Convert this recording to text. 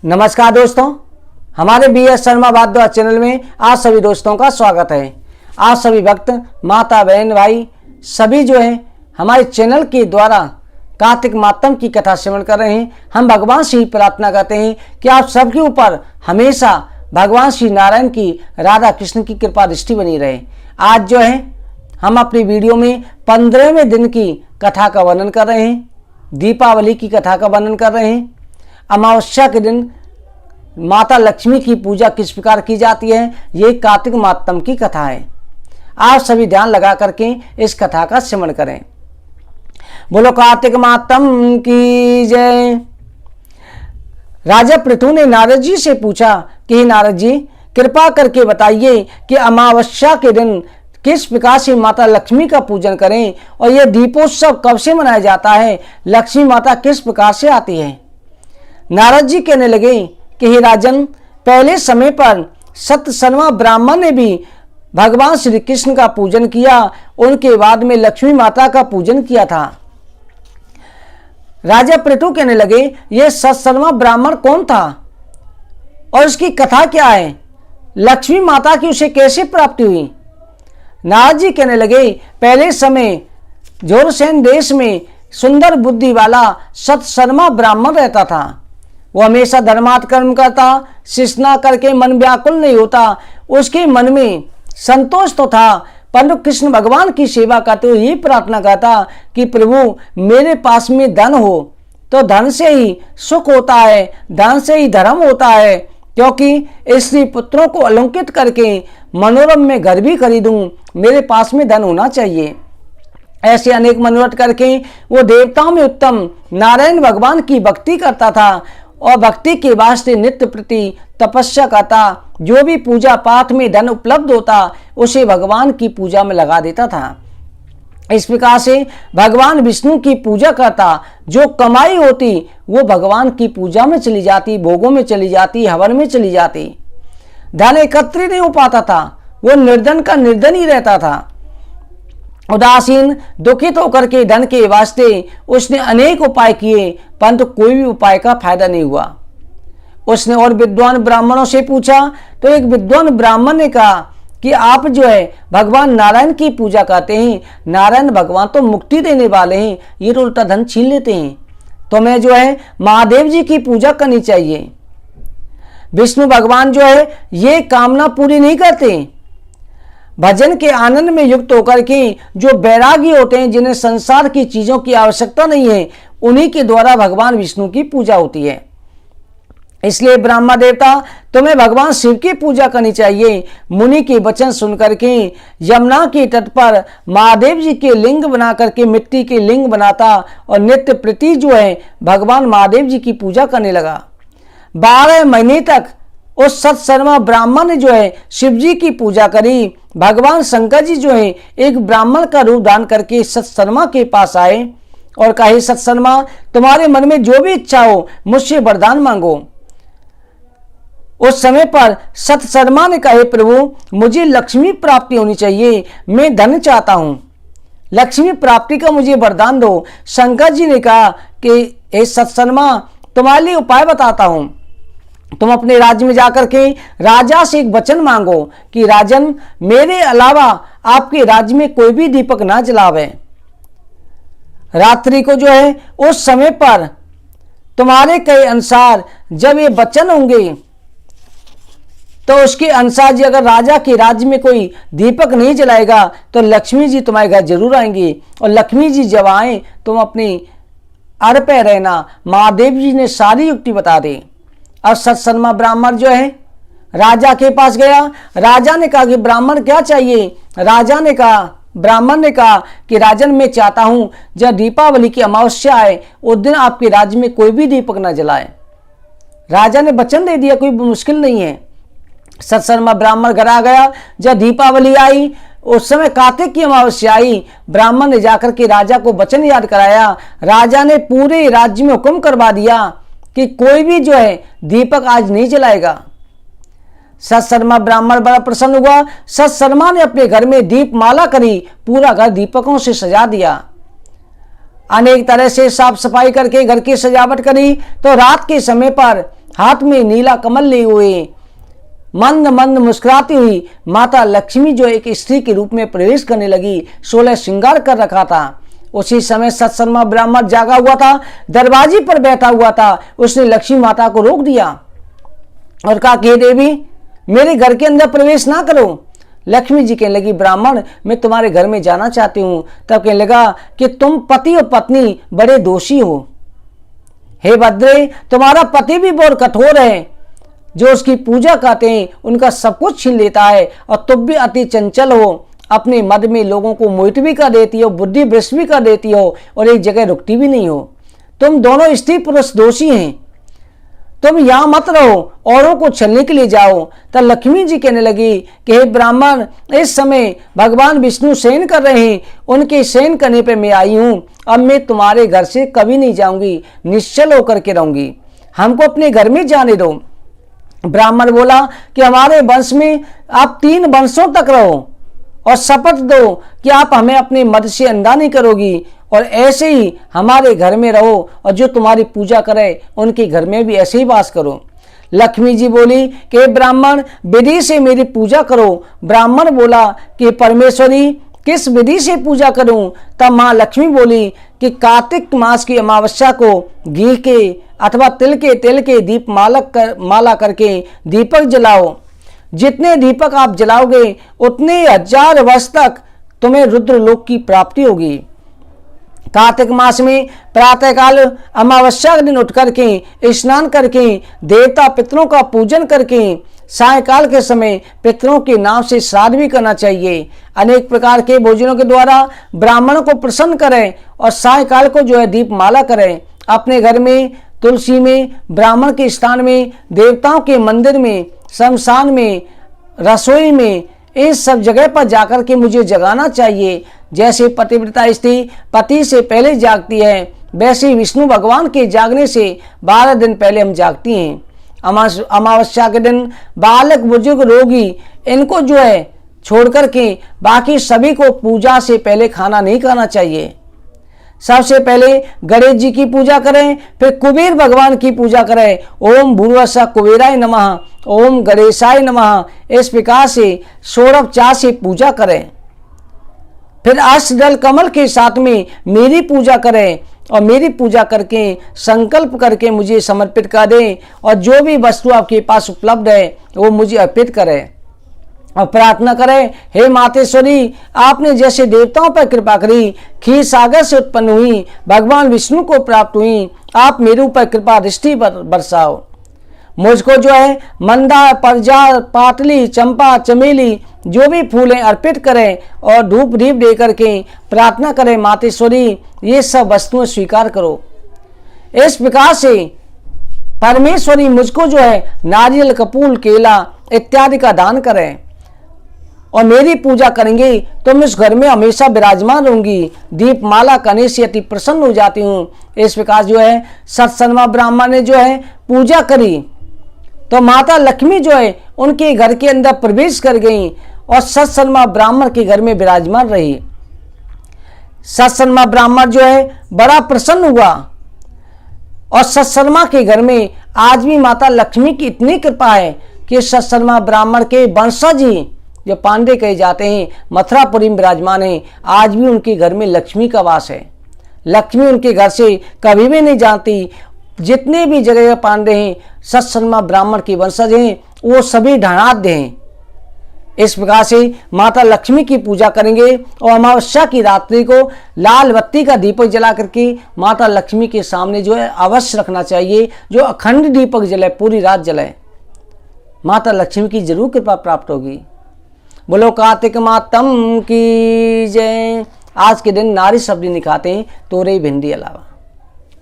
नमस्कार दोस्तों, हमारे BS शर्मा भारद्वाज चैनल में आप सभी दोस्तों का स्वागत है। आप सभी भक्त, माता, बहन, भाई सभी जो हैं हमारे चैनल के द्वारा कार्तिक मातम की कथा श्रवण कर रहे हैं। हम भगवान से ही प्रार्थना करते हैं कि आप सबके ऊपर हमेशा भगवान श्री नारायण की, राधा कृष्ण की कृपा दृष्टि बनी रहे। आज जो है हम अपनी वीडियो में 15वें दिन की कथा का वर्णन कर रहे हैं, दीपावली की कथा का वर्णन कर रहे हैं। अमावस्या के दिन माता लक्ष्मी की पूजा किस प्रकार की जाती है, ये कार्तिक मातम की कथा है। आप सभी ध्यान लगा करके इस कथा का श्रवण करें। बोलो कार्तिक मातम की जय। राजा पृथु ने नारद जी से पूछा कि नारद जी, कृपा करके बताइए कि अमावस्या के दिन किस प्रकार से माता लक्ष्मी का पूजन करें और यह दीपोत्सव कब से मनाया जाता है, लक्ष्मी माता किस प्रकार से आती है। नारद जी कहने लगे कि हे राजन, पहले समय पर सतसर्मा ब्राह्मण ने भी भगवान श्री कृष्ण का पूजन किया, उनके बाद में लक्ष्मी माता का पूजन किया था। राजा पृथु कहने लगे, यह सतसर्मा ब्राह्मण कौन था और उसकी कथा क्या है, लक्ष्मी माता की उसे कैसे प्राप्ति हुई। नारद जी कहने लगे, पहले समय जोरसेन देश में सुंदर बुद्धि वाला सतसर्मा ब्राह्मण रहता था। वो हमेशा धर्मार्थ कर्म करता, शिष्णा करके मन व्याकुल नहीं होता। उसके मन में संतोष तो था, परंतु कृष्ण भगवान की सेवा करते हुए यही प्रार्थना करता कि प्रभु मेरे पास में धन हो, तो धन से ही सुख होता है, धन से ही धर्म होता है, क्योंकि स्त्री पुत्रों को अलंकृत करके मनोरम में घर भी खरीदूं, मेरे पास में धन होना चाहिए। ऐसे अनेक मनोरथ करके वो देवताओं में उत्तम नारायण भगवान की भक्ति करता था और भक्ति के वास्ते नित्य प्रति तपस्या करता। जो भी पूजा पाठ में धन उपलब्ध होता उसे भगवान की पूजा में लगा देता था। इस प्रकार से भगवान विष्णु की पूजा करता, जो कमाई होती वो भगवान की पूजा में चली जाती, भोगों में चली जाती, हवन में चली जाती। धन एकत्रित नहीं हो पाता था, वो निर्धन का निर्धन ही रहता था। उदासीन दुखित होकर के धन के वास्ते उसने अनेक उपाय किए, परंतु कोई भी उपाय का फायदा नहीं हुआ। उसने और विद्वान ब्राह्मणों से पूछा तो एक विद्वान ब्राह्मण ने कहा कि आप जो है भगवान नारायण की पूजा करते हैं, नारायण भगवान तो मुक्ति देने वाले हैं, ये तो उल्टा धन छीन लेते हैं, तो मैं जो है महादेव जी की पूजा करनी चाहिए। विष्णु भगवान जो है ये कामना पूरी नहीं करते। भजन के आनंद में युक्त होकर के जो बैरागी होते हैं, जिन्हें संसार की चीजों की आवश्यकता नहीं है, उन्हीं के द्वारा भगवान विष्णु की पूजा होती है। इसलिए ब्रह्मा देवता तुम्हें भगवान शिव की पूजा करनी चाहिए। मुनि के वचन सुनकर के यमुना के तट पर महादेव जी के लिंग बना करके मिट्टी के लिंग बनाता और नित्य प्रति जो है भगवान महादेव जी की पूजा करने लगा। 12 महीने तक उस सतसर्मा ब्राह्मण ने जो है शिव जी की पूजा करी। भगवान शंकर जी जो है एक ब्राह्मण का रूप धारण करके सतसर्मा के पास आए और कहे, सतसर्मा तुम्हारे मन में जो भी इच्छा हो मुझसे वरदान मांगो। उस समय पर सतसर्मा ने कहे, प्रभु मुझे लक्ष्मी प्राप्ति होनी चाहिए, मैं धन चाहता हूं, लक्ष्मी प्राप्ति का मुझे वरदान दो। शंकर जी ने कहा कि हे सतसर्मा, तुम्हारे लिए उपाय बताता हूं। तुम अपने राज्य में जाकर के राजा से एक वचन मांगो कि राजन, मेरे अलावा आपके राज्य में कोई भी दीपक ना जलावे। रात्रि को जो है उस समय पर तुम्हारे कहे अनुसार जब ये वचन होंगे तो उसके अनुसार जी अगर राजा के राज्य में कोई दीपक नहीं जलाएगा तो लक्ष्मी जी तुम्हारे घर जरूर आएंगी, और लक्ष्मी जी जब आए तुम अपनी अड़ पे रहना। महादेव जी ने सारी युक्ति बता दी। अब सतसर्मा ब्राह्मण जो है राजा के पास गया। राजा ने कहा कि ब्राह्मण क्या चाहिए। ब्राह्मण ने कहा कि राजन, मैं चाहता हूं जब दीपावली की अमावस्या आए उस दिन आपके राज्य में कोई भी दीपक न जलाए। राजा ने वचन दे दिया, कोई मुश्किल नहीं है। सतसर्मा ब्राह्मण घर आ गया। जब दीपावली आई उस समय कार्तिक की अमावस्या आई, ब्राह्मण ने जाकर के राजा को वचन याद कराया। राजा ने पूरे राज्य में हुक्म करवा दिया कि कोई भी जो है दीपक आज नहीं जलाएगा। सतसर्मा ब्राह्मण बड़ा प्रसन्न हुआ। सतसर्मा ने अपने घर में दीप माला करी, पूरा घर दीपकों से सजा दिया। अनेक तरह से साफ सफाई करके घर की सजावट करी। तो रात के समय पर हाथ में नीला कमल लिए हुए मंद मंद मुस्कुराती हुई माता लक्ष्मी जो एक स्त्री के रूप में प्रवेश करने लगी। 16 श्रृंगार कर रखा था। उसी समय सत्सरमा ब्राह्मण जागा हुआ था, दरवाजे पर बैठा हुआ था। उसने लक्ष्मी माता को रोक दिया और कहा कि देवी, मेरे घर के अंदर प्रवेश ना करो। लक्ष्मी जी कहने लगी, ब्राह्मण, मैं तुम्हारे घर में जाना चाहती हूं। तब कहने लगा कि तुम पति और पत्नी बड़े दोषी हो। हे भद्रे, तुम्हारा पति भी बहुत कठोर है, जो उसकी पूजा करते हैं उनका सब कुछ छीन लेता है, और तुम भी अति चंचल हो, अपने मद में लोगों को मोहित भी कर देती हो, बुद्धि भ्रष्ट भी कर देती हो, और एक जगह रुकती भी नहीं हो। तुम दोनों स्त्री पुरुष दोषी हैं, तुम यहां मत रहो, औरों को छलने के लिए जाओ। तब लक्ष्मी जी कहने लगी कि हे ब्राह्मण, इस समय भगवान विष्णु शयन कर रहे हैं, उनके शयन करने पे मैं आई हूं। अब मैं तुम्हारे घर से कभी नहीं जाऊंगी, निश्चल होकर के रहूंगी, हमको अपने घर में जाने दो। ब्राह्मण बोला कि हमारे वंश में आप 3 वंशों तक रहो, और शपथ दो कि आप हमें अपने मद से अंधा नहीं करोगी, और ऐसे ही हमारे घर में रहो, और जो तुम्हारी पूजा करे उनके घर में भी ऐसे ही वास करो। लक्ष्मी जी बोली कि ब्राह्मण, विधि से मेरी पूजा करो। ब्राह्मण बोला कि परमेश्वरी, किस विधि से पूजा करूं? तब माँ लक्ष्मी बोली कि कार्तिक मास की अमावस्या को घी के अथवा तिल के तेल के दीप माला करके दीपक जलाओ। जितने दीपक आप जलाओगे उतने 1000 वर्ष तक तुम्हें रुद्रलोक की प्राप्ति होगी। कार्तिक मास में प्रातःकाल अमावस्या के दिन उठ करके स्नान करके देवता पितरों का पूजन करके सायकाल के समय पितरों के नाम से श्राद्ध भी करना चाहिए। अनेक प्रकार के भोजनों के द्वारा ब्राह्मणों को प्रसन्न करें, और सायकाल को जो है दीप माला करें। अपने घर में, तुलसी में, ब्राह्मण के स्थान में, देवताओं के मंदिर में, शमशान में, रसोई में, इन सब जगह पर जाकर के मुझे जगाना चाहिए। जैसे पतिव्रता स्त्री पति से पहले जागती है, वैसे विष्णु भगवान के जागने से 12 दिन पहले हम जागती हैं। अमावस्या के दिन बालक, बुजुर्ग, रोगी, इनको जो है छोड़ करके बाकी सभी को पूजा से पहले खाना नहीं खाना चाहिए। सबसे पहले गणेश जी की पूजा करें, फिर कुबेर भगवान की पूजा करें। ओम भूर्वस्व कुबेराय नमः, ओम गणेशाय नमः, इस प्रकार से षोडशोपचार से पूजा करें। फिर अष्टदल कमल के साथ में मेरी पूजा करें, और मेरी पूजा करके संकल्प करके मुझे समर्पित कर दें, और जो भी वस्तु आपके पास उपलब्ध है वो मुझे अर्पित करें, और प्रार्थना करें, हे मातेश्वरी, आपने जैसे देवताओं पर कृपा करी, क्षीर सागर से उत्पन्न हुई, भगवान विष्णु को प्राप्त हुई, आप मेरे ऊपर कृपा दृष्टि बरसाओ। मुझको जो है मंदार, परजार, पाटली, चंपा, चमेली, जो भी फूल हैं अर्पित करें, और धूप दीप दे करके प्रार्थना करें, मातेश्वरी ये सब वस्तुएं स्वीकार करो। इस प्रकार से परमेश्वरी मुझको जो है नारियल, कपूर, केला इत्यादि का दान करें, और मेरी पूजा करेंगे तो मैं उस घर में हमेशा विराजमान रहूंगी। दीप माला करने से अति प्रसन्न हो जाती हूँ। इस प्रकार जो है सत्सरमा ब्राह्मण ने जो है पूजा करी, तो माता लक्ष्मी जो है उनके घर के अंदर प्रवेश कर गई, और सत्सरमा ब्राह्मण के घर में विराजमान रही। सत्सरमा ब्राह्मण जो है बड़ा प्रसन्न हुआ, और सत्सरमा के घर में आज भी माता लक्ष्मी की इतनी कृपा है कि सत्सरमा ब्राह्मण के वंशज ही जो पांडे कहे जाते हैं मथुरापुरी में विराजमान हैं। आज भी उनके घर में लक्ष्मी का वास है। लक्ष्मी उनके घर से कभी भी नहीं जाती। जितने भी जगह पांडे हैं सत्सरमा ब्राह्मण के वंशज हैं, वो सभी धनाढ्य हैं। इस प्रकार से माता लक्ष्मी की पूजा करेंगे, और अमावस्या की रात्रि को लाल बत्ती का दीपक जला करके माता लक्ष्मी के सामने जो है अवश्य रखना चाहिए, जो अखंड दीपक जले, पूरी रात जले। माता लक्ष्मी की जरूर कृपा प्राप्त होगी। बोलो कार्तिक मातम की जय। आज के दिन नारी सब्जी नहीं खाते हैं, तोरई भिंडी अलावा।